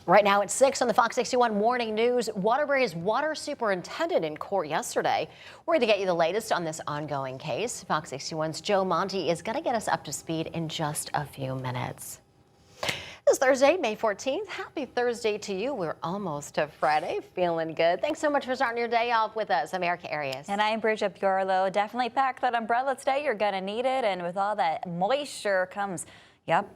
Right now at 6 on the Fox 61 Morning News, Waterbury's water superintendent in court yesterday. We're going to get you the latest on this ongoing case. Fox 61's Joe Monty is going to get us up to speed in just a few minutes. It's Thursday, May 14th. Happy Thursday to you. We're almost to Friday. Feeling good. Thanks so much for starting your day off with us. I'm Erica Arias. And I'm Bridget Bjorlo. Definitely pack that umbrella today. You're going to need it. And with all that moisture comes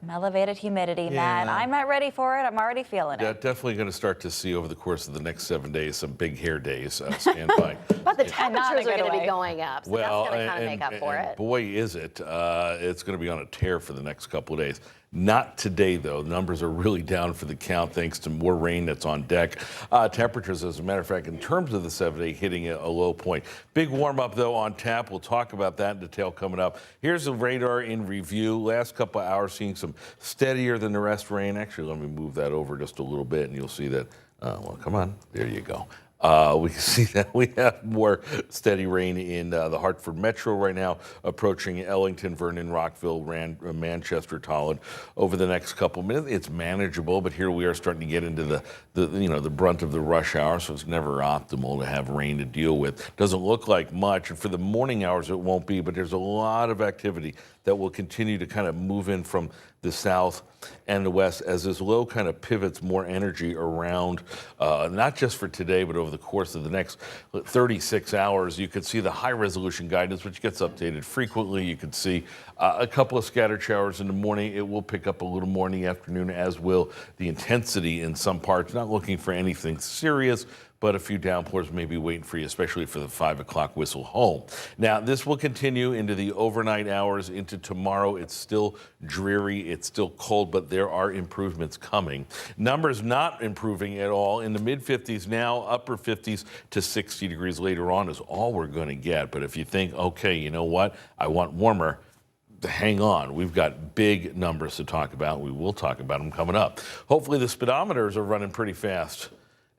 elevated humidity, Matt. I'm not ready for it. I'm already feeling it. Definitely going to start to see over the course of the next 7 days some big hair days. Stand by. But the temperatures are going to be going up, so well, that's going to kind of make up for it. Boy, is it. It's going to be on a tear for the next couple of days. Not today, though. Numbers are really down for the count thanks to more rain that's on deck. Temperatures, as a matter of fact, in terms of the 7-day, hitting a low point. Big warm-up, though, on tap. We'll talk about that in detail coming up. Here's the radar in review. Last couple of hours, seeing some steadier than the rest rain. Actually, let me move that over just a little bit, and you'll see that. Well, come on. There you go. We can see that we have more steady rain in the Hartford Metro right now, approaching Ellington, Vernon, Rockville, Manchester, Tolland over the next couple minutes. It's manageable, but here we are starting to get into the brunt of the rush hour, so it's never optimal to have rain to deal with. Doesn't look like much, and for the morning hours it won't be, but there's a lot of activity that will continue to kind of move in from the south and the west as this low kind of pivots more energy around, not just for today, but over the course of the next 36 hours. You could see the high resolution guidance, which gets updated frequently. You could see a couple of scattered showers in the morning. It will pick up a little more in the afternoon, as will the intensity in some parts. Not looking for anything serious, but a few downpours may be waiting for you, especially for the 5 o'clock whistle home. Now, this will continue into the overnight hours into tomorrow. It's still dreary. It's still cold, but there are improvements coming. Numbers not improving at all. In the mid-50s now, upper 50s to 60 degrees later on is all we're going to get. But if you think, okay, you know what, I want warmer, hang on. We've got big numbers to talk about. We will talk about them coming up. Hopefully the speedometers are running pretty fast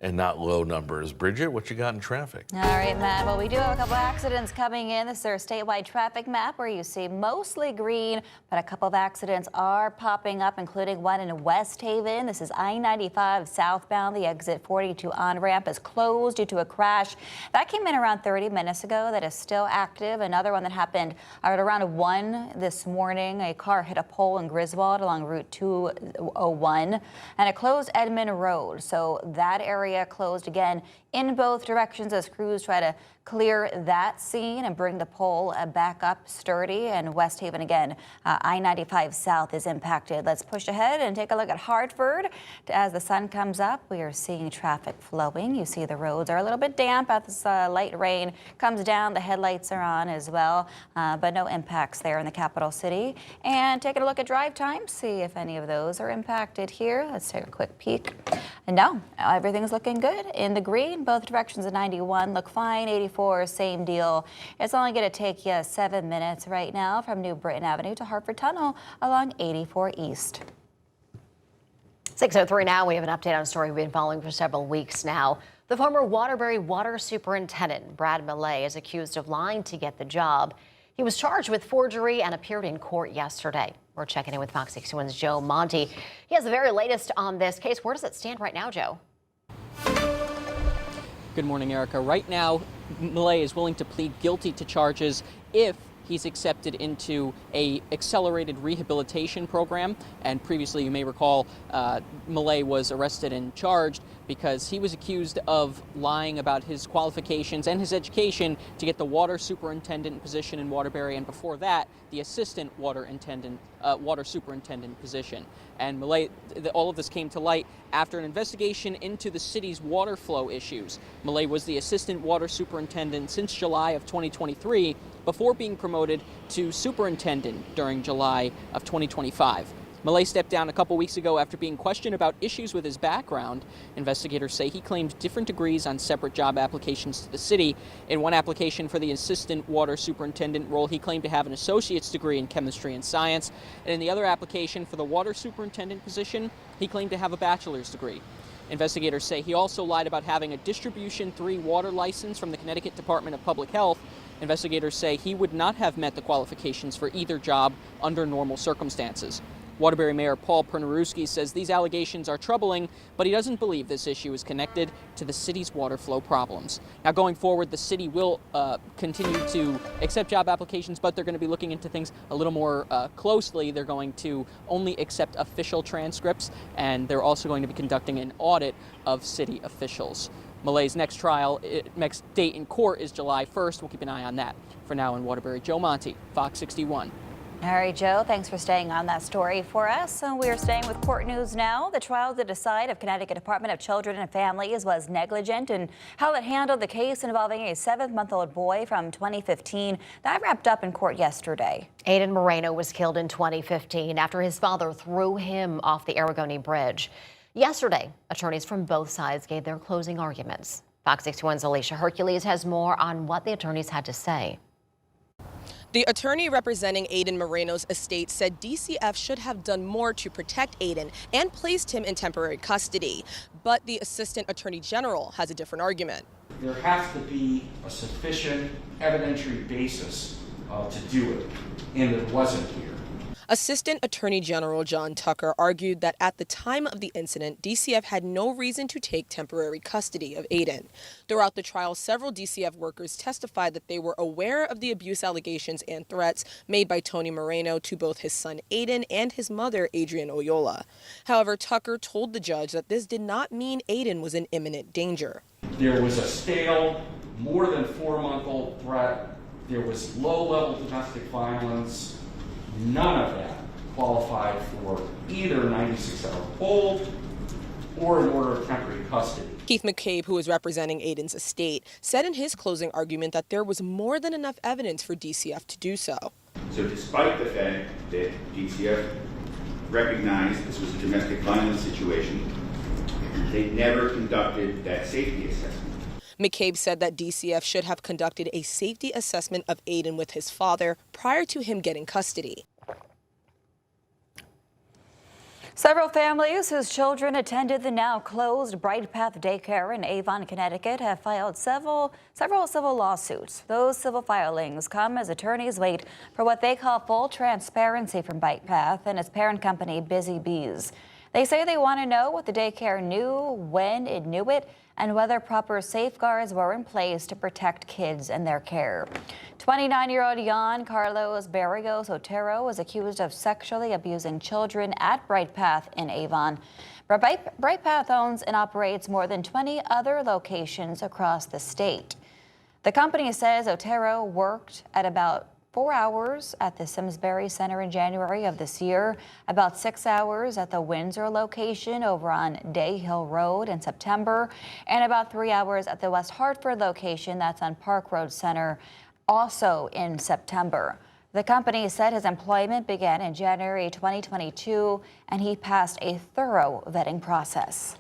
and not low numbers. Bridget, what you got in traffic? All right, Matt. Well, we do have a couple accidents coming in. This is our statewide traffic map where you see mostly green, but a couple of accidents are popping up, including one in West Haven. This is I-95 southbound. The exit 42 on-ramp is closed due to a crash. That came in around 30 minutes ago. That is still active. Another one that happened at around 1 this morning. A car hit a pole in Griswold along Route 201, and it closed Edmond Road. So that area closed again in both directions as crews try to clear that scene and bring the pole back up sturdy. And West Haven again, I-95 south is impacted. Let's push ahead and take a look at Hartford. As the sun comes up, we are seeing traffic flowing. You see the roads are a little bit damp as this light rain comes down. The headlights are on as well, but no impacts there in the capital city. And taking a look at drive times, see if any of those are impacted here. Let's take a quick peek. And no, everything's looking good in the green. Both directions of 91 look fine. 84, same deal. It's only going to take you 7 minutes right now from New Britain Avenue to Hartford Tunnel along 84 East. 6:03 now. We have an update on a story we've been following for several weeks now. The former Waterbury water superintendent, Brad Millay, is accused of lying to get the job. He was charged with forgery and appeared in court yesterday. We're checking in with Fox 61's Joe Monty. He has the very latest on this case. Where does it stand right now, Joe? Good morning, Erica. Right now, Millay is willing to plead guilty to charges if he's accepted into a accelerated rehabilitation program. And previously, you may recall, Millay was arrested and charged because he was accused of lying about his qualifications and his education to get the water superintendent position in Waterbury, and before that, the assistant water superintendent position. And Millay, all of this came to light after an investigation into the city's water flow issues. Millay was the assistant water superintendent since July of 2023 before being promoted to superintendent during July of 2025. Millay stepped down a couple weeks ago after being questioned about issues with his background. Investigators say he claimed different degrees on separate job applications to the city. In one application for the assistant water superintendent role, he claimed to have an associate's degree in chemistry and science. And in the other application for the water superintendent position, he claimed to have a bachelor's degree. Investigators say he also lied about having a Distribution 3 water license from the Connecticut Department of Public Health. Investigators say he would not have met the qualifications for either job under normal circumstances. Waterbury Mayor Paul Pernaruski says these allegations are troubling, but he doesn't believe this issue is connected to the city's water flow problems. Now, going forward, the city will continue to accept job applications, but they're going to be looking into things a little more closely. They're going to only accept official transcripts, and they're also going to be conducting an audit of city officials. Malay's next date in court is July 1st. We'll keep an eye on that. For now in Waterbury, Joe Monty, Fox 61. All right, Joe, thanks for staying on that story for us. And we are staying with court news now. The trial to decide if Connecticut Department of Children and Families was negligent and how it handled the case involving a 7-month-old boy from 2015. That wrapped up in court yesterday. Aiden Moreno was killed in 2015 after his father threw him off the Aragoni Bridge. Yesterday, attorneys from both sides gave their closing arguments. Fox 61's Alicia Hercules has more on what the attorneys had to say. The attorney representing Aiden Moreno's estate said DCF should have done more to protect Aiden and placed him in temporary custody. But the assistant attorney general has a different argument. There has to be a sufficient evidentiary basis to do it, and it wasn't here. Assistant Attorney General John Tucker argued that at the time of the incident, DCF had no reason to take temporary custody of Aiden. Throughout the trial, several DCF workers testified that they were aware of the abuse allegations and threats made by Tony Moreno to both his son Aiden and his mother, Adrian Oyola. However, Tucker told the judge that this did not mean Aiden was in imminent danger. There was a stale, more than 4-month-old threat. There was low-level domestic violence. None of that qualified for either 96-hour hold or an order of temporary custody. Keith McCabe, who is representing Aiden's estate, said in his closing argument that there was more than enough evidence for DCF to do so. So despite the fact that DCF recognized this was a domestic violence situation, they never conducted that safety assessment. McCabe said that DCF should have conducted a safety assessment of Aiden with his father prior to him getting custody. Several families whose children attended the now closed Bright Path Daycare in Avon, Connecticut have filed several civil lawsuits. Those civil filings come as attorneys wait for what they call full transparency from Bright Path and its parent company, Busy Bees. They say they want to know what the daycare knew, when it knew it, and whether proper safeguards were in place to protect kids and their care. 29-year-old Jan Carlos Barrios Otero was accused of sexually abusing children at Bright Path in Avon. Bright Path owns and operates more than 20 other locations across the state. The company says Otero worked at about 4 hours at the Simsbury Center in January of this year, about 6 hours at the Windsor location over on Day Hill Road in September, and about 3 hours at the West Hartford location that's on Park Road Center, also in September. The company said his employment began in January 2022, and he passed a thorough vetting process.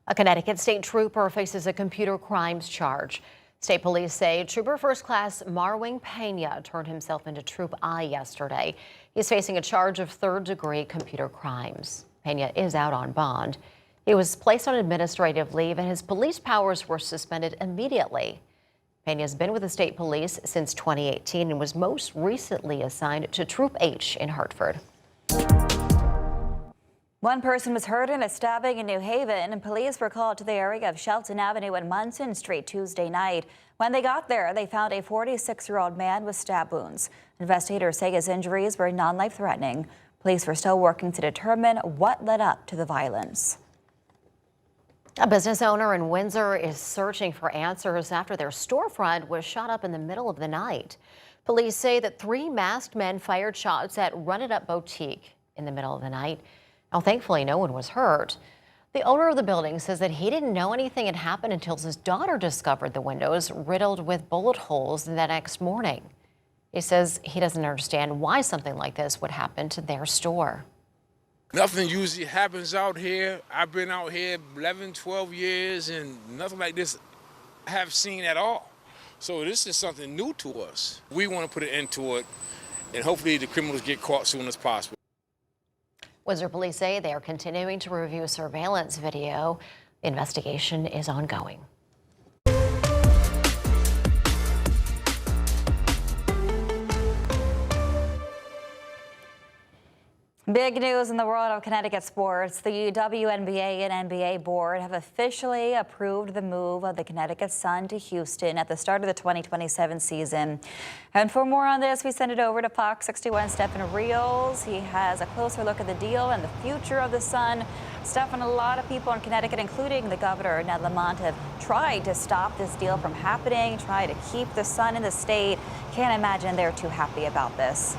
A Connecticut state trooper faces a computer crimes charge. State police say Trooper First Class Marwing Pena turned himself into Troop I yesterday. He's facing a charge of third-degree computer crimes. Pena is out on bond. He was placed on administrative leave and his police powers were suspended immediately. Pena has been with the state police since 2018 and was most recently assigned to Troop H in Hartford. One person was hurt in a stabbing in New Haven, and police were called to the area of Shelton Avenue and Munson Street Tuesday night. When they got there, they found a 46-year-old man with stab wounds. Investigators say his injuries were non-life-threatening. Police were still working to determine what led up to the violence. A business owner in Windsor is searching for answers after their storefront was shot up in the middle of the night. Police say that 3 masked men fired shots at Run It Up Boutique in the middle of the night. Now, thankfully, no one was hurt. The owner of the building says that he didn't know anything had happened until his daughter discovered the windows riddled with bullet holes the next morning. He says he doesn't understand why something like this would happen to their store. Nothing usually happens out here. I've been out here 11, 12 years, and nothing like this I have seen at all. So this is something new to us. We want to put an end to it, and hopefully the criminals get caught soon as possible. Windsor police say they are continuing to review surveillance video. The investigation is ongoing. Big news in the world of Connecticut sports. The WNBA and NBA board have officially approved the move of the Connecticut Sun to Houston at the start of the 2027 season. And for more on this, we send it over to Fox 61's Stefan Reels. He has a closer look at the deal and the future of the Sun. Stefan, a lot of people in Connecticut, including the governor, Ned Lamont, have tried to stop this deal from happening, try to keep the Sun in the state. Can't imagine they're too happy about this.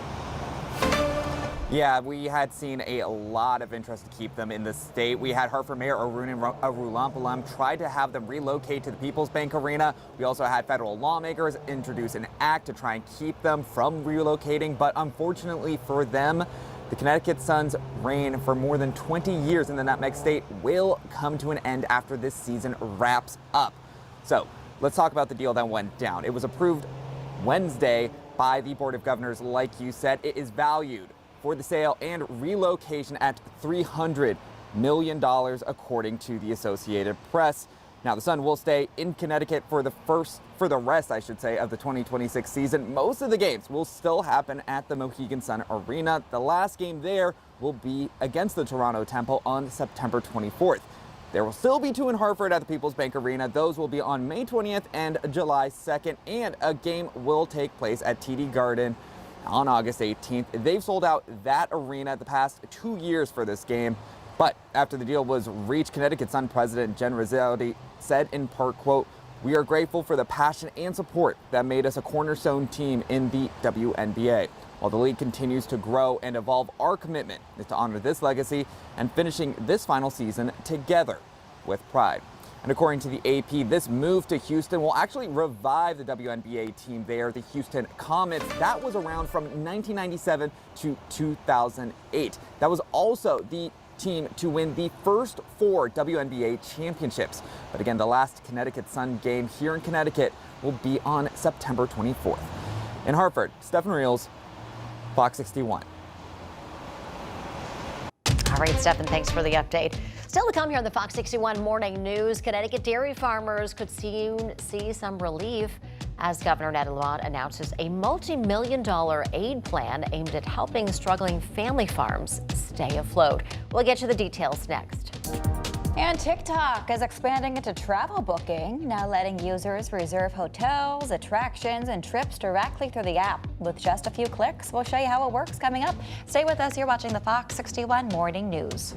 Yeah, we had seen a lot of interest to keep them in the state. We had Hartford Mayor Arun Arulampalam try to have them relocate to the People's Bank Arena. We also had federal lawmakers introduce an act to try and keep them from relocating. But unfortunately for them, the Connecticut Sun's reign for more than 20 years in the Nutmeg State will come to an end after this season wraps up. So let's talk about the deal that went down. It was approved Wednesday by the Board of Governors. Like you said, it is valued for the sale and relocation at $300 million, according to the Associated Press. Now, the Sun will stay in Connecticut for the rest, of the 2026 season. Most of the games will still happen at the Mohegan Sun Arena. The last game there will be against the Toronto Temple on September 24th. There will still be two in Hartford at the People's Bank Arena. Those will be on May 20th and July 2nd, and a game will take place at TD Garden on August 18th. They've sold out that arena the past 2 years for this game. But after the deal was reached, Connecticut Sun President Jen Rizaldi said in part, quote, "We are grateful for the passion and support that made us a cornerstone team in the WNBA. While the league continues to grow and evolve, our commitment is to honor this legacy and finishing this final season together with pride." And according to the AP, this move to Houston will actually revive the WNBA team there, the Houston Comets. That was around from 1997 to 2008. That was also the team to win the first 4 WNBA championships. But again, the last Connecticut Sun game here in Connecticut will be on September 24th. In Hartford, Stefan Reels, Fox 61. All right, Stefan, thanks for the update. Still to come here on the Fox 61 Morning News, Connecticut dairy farmers could soon see some relief as Governor Ned Lamont announces a multi-million-dollar aid plan aimed at helping struggling family farms stay afloat. We'll get you the details next. And TikTok is expanding into travel booking, now letting users reserve hotels, attractions, and trips directly through the app. With just a few clicks, we'll show you how it works coming up. Stay with us. You're watching the Fox 61 Morning News.